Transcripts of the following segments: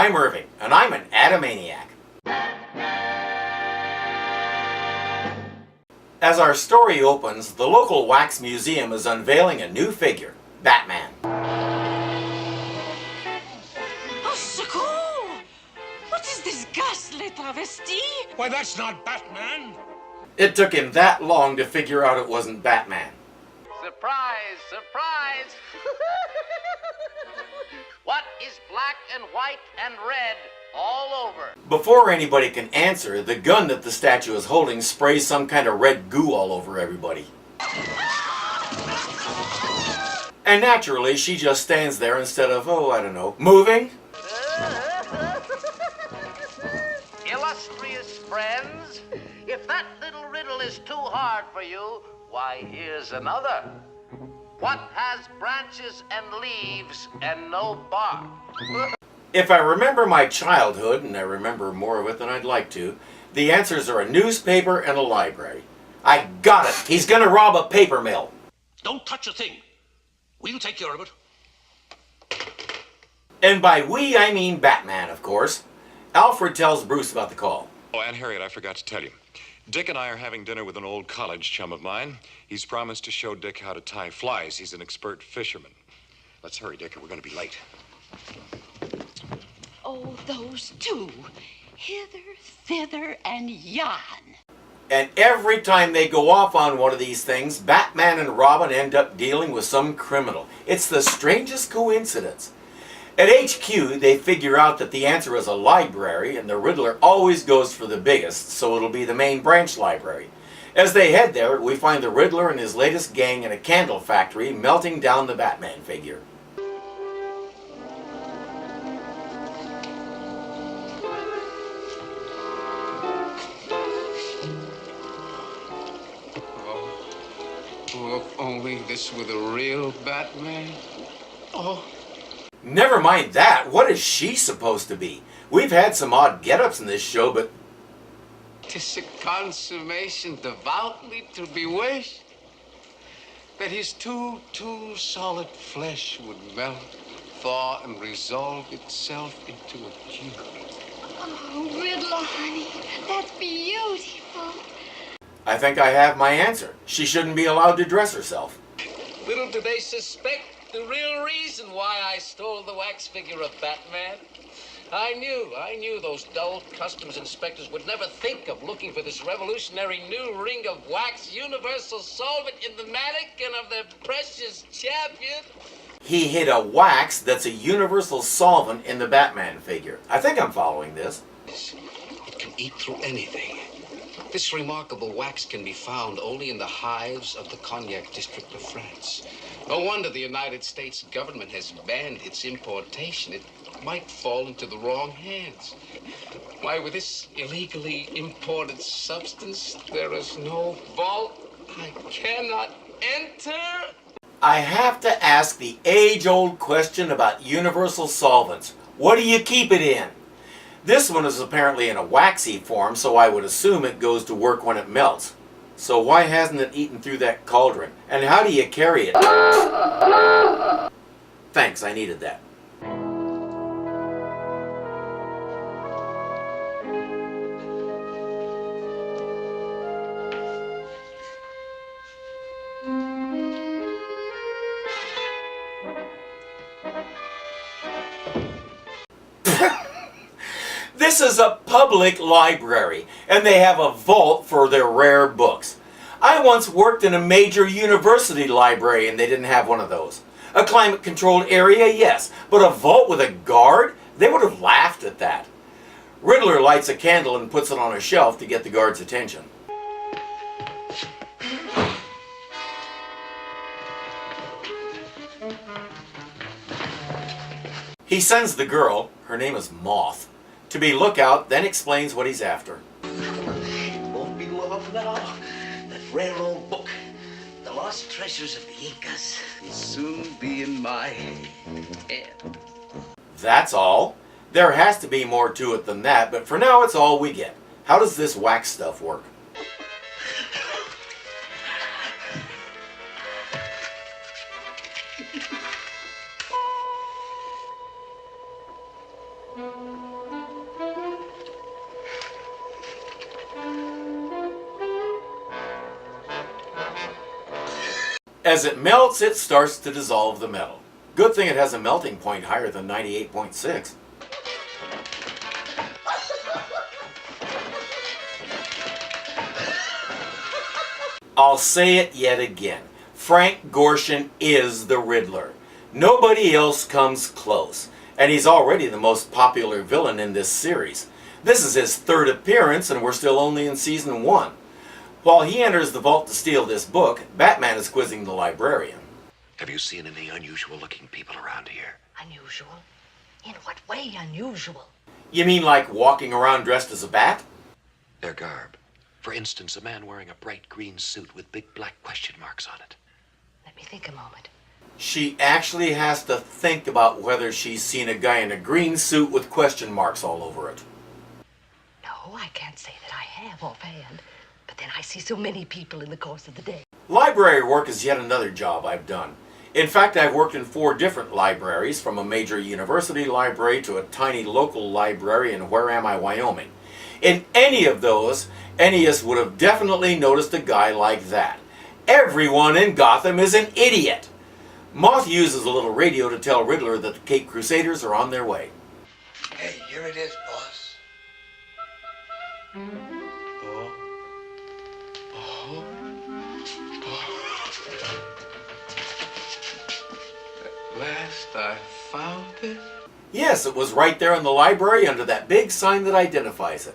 I'm Irving, and I'm an Adamaniac. As our story opens, the local wax museum is unveiling a new figure, Batman. Oh, so cool! What is this ghastly travesty? Why, that's not Batman! It took him that long to figure out it wasn't Batman. Surprise, surprise! What is black and white and red all over? Before anybody can answer, the gun that the statue is holding sprays some kind of red goo all over everybody. And naturally, she just stands there instead of, oh, I don't know, moving. Illustrious friends, if that little riddle is too hard for you, why, here's another. What has branches and leaves and no bark? If I remember my childhood, and I remember more of it than I'd like to, the answers are a newspaper and a library. I got it! He's gonna rob a paper mill! Don't touch a thing. We'll take care of it. And by we, I mean Batman, of course. Alfred tells Bruce about the call. Oh, and Harriet, I forgot to tell you. Dick and I are having dinner with an old college chum of mine. He's promised to show Dick how to tie flies. He's an expert fisherman. Let's hurry, Dick, or we're going to be late. Oh, those two. Hither, thither, and yon. And every time they go off on one of these things, Batman and Robin end up dealing with some criminal. It's the strangest coincidence. At HQ, they figure out that the answer is a library, and the Riddler always goes for the biggest, so it'll be the main branch library. As they head there, we find the Riddler and his latest gang in a candle factory melting down the Batman figure. Oh, if only this were the real Batman. Oh. Never mind that, what is she supposed to be? We've had some odd get-ups in this show, but... 'Tis a consummation devoutly to be wished, that his too solid flesh would melt, thaw, and resolve itself into a dew. Oh, Riddler, honey, that's beautiful. I think I have my answer. She shouldn't be allowed to dress herself. Little do they suspect the real reason why I stole the wax figure of Batman. I knew those dull customs inspectors would never think of looking for this revolutionary new ring of wax universal solvent in the mannequin of their precious champion. He hid a wax that's a universal solvent in the Batman figure. I think I'm following this. It can eat through anything. This remarkable wax can be found only in the hives of the Cognac district of France. No wonder the United States government has banned its importation. It might fall into the wrong hands. Why, with this illegally imported substance, there is no vault. I cannot enter. I have to ask the age-old question about universal solvents. What do you keep it in? This one is apparently in a waxy form, so I would assume it goes to work when it melts. So why hasn't it eaten through that cauldron? And how do you carry it? Thanks, I needed that. This is a public library, and they have a vault for their rare books. I once worked in a major university library and they didn't have one of those. A climate-controlled area, yes, but a vault with a guard? They would have laughed at that. Riddler lights a candle and puts it on a shelf to get the guard's attention. He sends the girl, her name is Moth, to be lookout, then explains what he's after. Won't be long now. That rare old book, The Lost Treasures of the Incas, will soon be in my hand. That's all. There has to be more to it than that, but for now it's all we get. How does this wax stuff work? As it melts, it starts to dissolve the metal. Good thing it has a melting point higher than 98.6. I'll say it yet again. Frank Gorshin is the Riddler. Nobody else comes close, and he's already the most popular villain in this series. This is his third appearance, and we're still only in season 1. While he enters the vault to steal this book, Batman is quizzing the librarian. Have you seen any unusual looking people around here? Unusual? In what way unusual? You mean like walking around dressed as a bat? Their garb. For instance, a man wearing a bright green suit with big black question marks on it. Let me think a moment. She actually has to think about whether she's seen a guy in a green suit with question marks all over it. No, I can't say that I have offhand. But then I see so many people in the course of the day. Library work is yet another job I've done. In fact, I've worked in 4 different libraries, from a major university library to a tiny local library in Where Am I, Wyoming. In any of those, Ennius would have definitely noticed a guy like that. Everyone in Gotham is an idiot. Moth uses a little radio to tell Riddler that the Cape Crusaders are on their way. Hey, here it is, boss. At last I found it. Yes, it was right there in the library under that big sign that identifies it.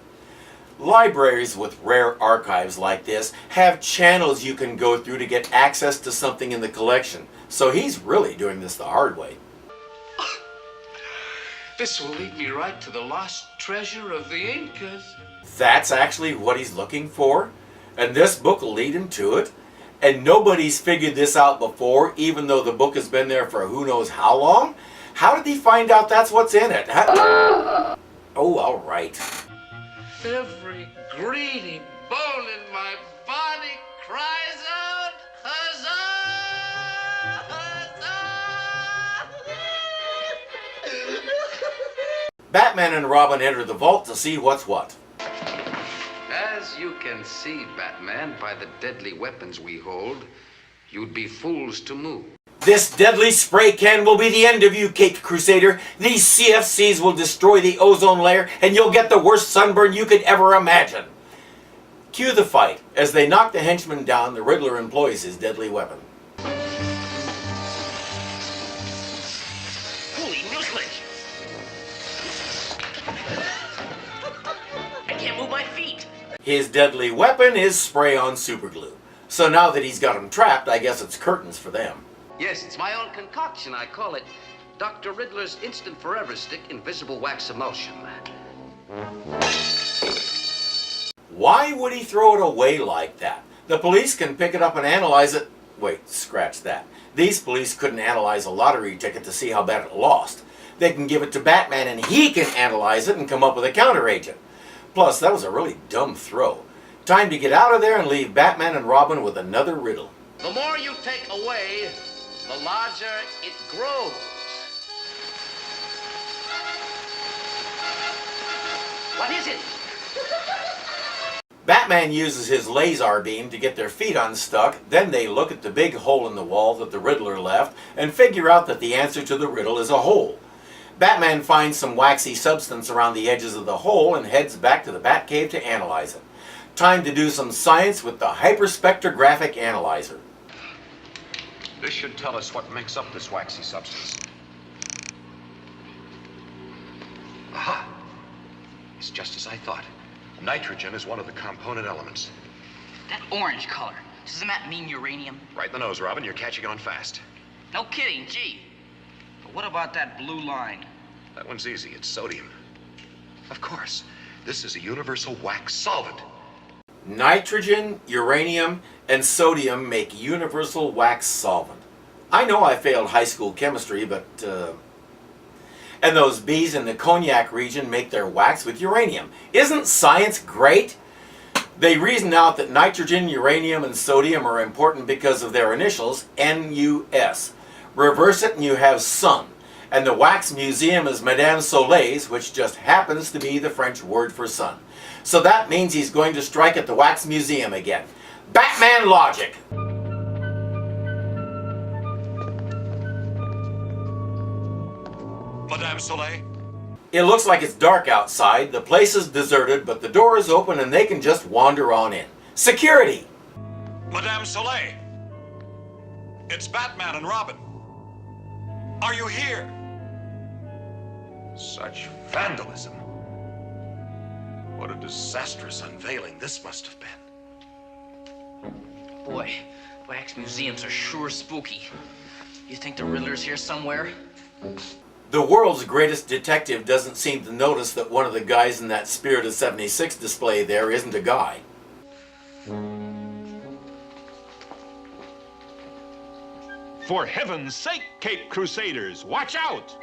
Libraries with rare archives like this have channels you can go through to get access to something in the collection. So he's really doing this the hard way. This will lead me right to the lost treasure of the Incas. That's actually what he's looking for, and this book will lead him to it. And nobody's figured this out before, even though the book has been there for who knows how long. How did he find out that's what's in it? Oh, all right. Every greedy bone in my body cries out, huzzah! Huzzah! Batman and Robin enter the vault to see what's what. As you can see, Batman, by the deadly weapons we hold, you'd be fools to move. This deadly spray can will be the end of you, Caped Crusader. These CFCs will destroy the ozone layer, and you'll get the worst sunburn you could ever imagine. Cue the fight. As they knock the henchman down, the Riddler employs his deadly weapon. Holy mucilage! I can't move my feet. His deadly weapon is spray-on superglue. So now that he's got him trapped, I guess it's curtains for them. Yes, it's my own concoction. I call it Dr. Riddler's Instant Forever Stick Invisible Wax Emulsion. Why would he throw it away like that? The police can pick it up and analyze it. Wait, scratch that. These police couldn't analyze a lottery ticket to see how bad it lost. They can give it to Batman and he can analyze it and come up with a counteragent. Plus, that was a really dumb throw. Time to get out of there and leave Batman and Robin with another riddle. The more you take away, the larger it grows. What is it? Batman uses his laser beam to get their feet unstuck, then they look at the big hole in the wall that the Riddler left and figure out that the answer to the riddle is a hole. Batman finds some waxy substance around the edges of the hole and heads back to the Batcave to analyze it. Time to do some science with the hyperspectrographic analyzer. This should tell us what makes up this waxy substance. Aha! It's just as I thought. Nitrogen is one of the component elements. That orange color, doesn't that mean uranium? Right in the nose, Robin. You're catching on fast. No kidding, gee. But what about that blue line? That one's easy. It's sodium. Of course. This is a universal wax solvent. Nitrogen, uranium, and sodium make universal wax solvent. I know I failed high school chemistry, but and those bees in the Cognac region make their wax with uranium. Isn't science great? They reason out that nitrogen, uranium, and sodium are important because of their initials, NUS. Reverse it and you have sun. And the wax museum is Madame Soleil's, which just happens to be the French word for sun. So that means he's going to strike at the wax museum again. Batman logic! Madame Soleil? It looks like it's dark outside, the place is deserted, but the door is open and they can just wander on in. Security! Madame Soleil! It's Batman and Robin. Are you here? Such vandalism. What a disastrous unveiling this must have been. Boy, wax museums are sure spooky. You think the Riddler's here somewhere? The world's greatest detective doesn't seem to notice that one of the guys in that Spirit of 76 display there isn't a guy. For heaven's sake, Cape Crusaders, watch out!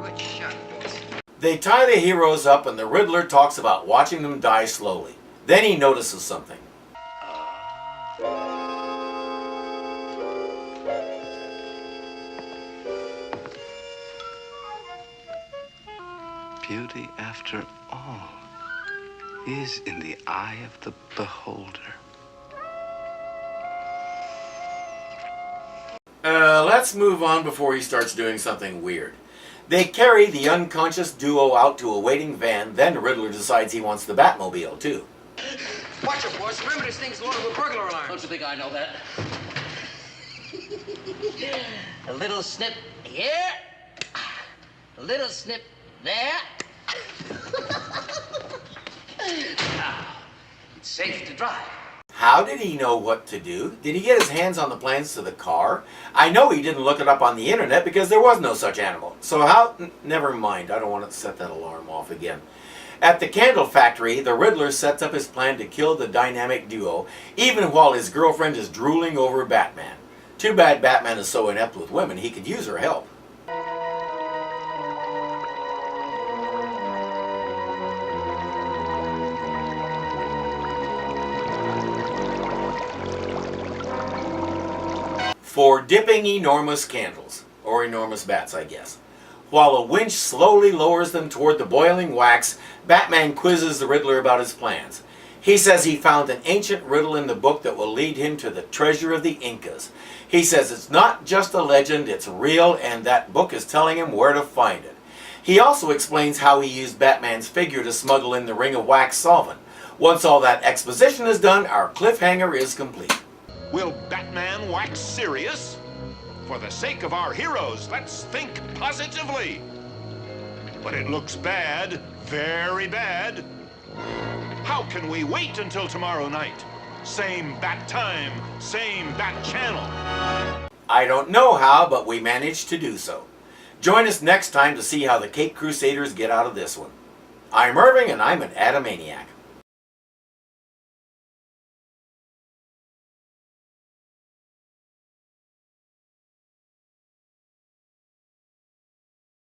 Good shot, boys. They tie the heroes up and the Riddler talks about watching them die slowly. Then he notices something. Beauty, after all, is in the eye of the beholder. Let's move on before he starts doing something weird. They carry the unconscious duo out to a waiting van, then Riddler decides he wants the Batmobile too. Watch it, boys. Remember, this thing's loaded with burglar alarms. Don't you think I know that? A little snip here. A little snip there. Now, it's safe to drive. How did he know what to do? Did he get his hands on the plans to the car? I know he didn't look it up on the internet because there was no such animal. So how? Never mind, I don't want to set that alarm off again. At the candle factory, the Riddler sets up his plan to kill the dynamic duo, even while his girlfriend is drooling over Batman. Too bad Batman is so inept with women, he could use her help. For dipping enormous candles, or enormous bats, I guess. While a winch slowly lowers them toward the boiling wax, Batman quizzes the Riddler about his plans. He says he found an ancient riddle in the book that will lead him to the treasure of the Incas. He says it's not just a legend, it's real, and that book is telling him where to find it. He also explains how he used Batman's figure to smuggle in the ring of wax solvent. Once all that exposition is done, our cliffhanger is complete. Will Batman wax serious? For the sake of our heroes, let's think positively. But it looks bad, very bad. How can we wait until tomorrow night? Same bat time, same bat channel. I don't know how, but we managed to do so. Join us next time to see how the Cape Crusaders get out of this one. I'm Irving, and I'm an Adamaniac.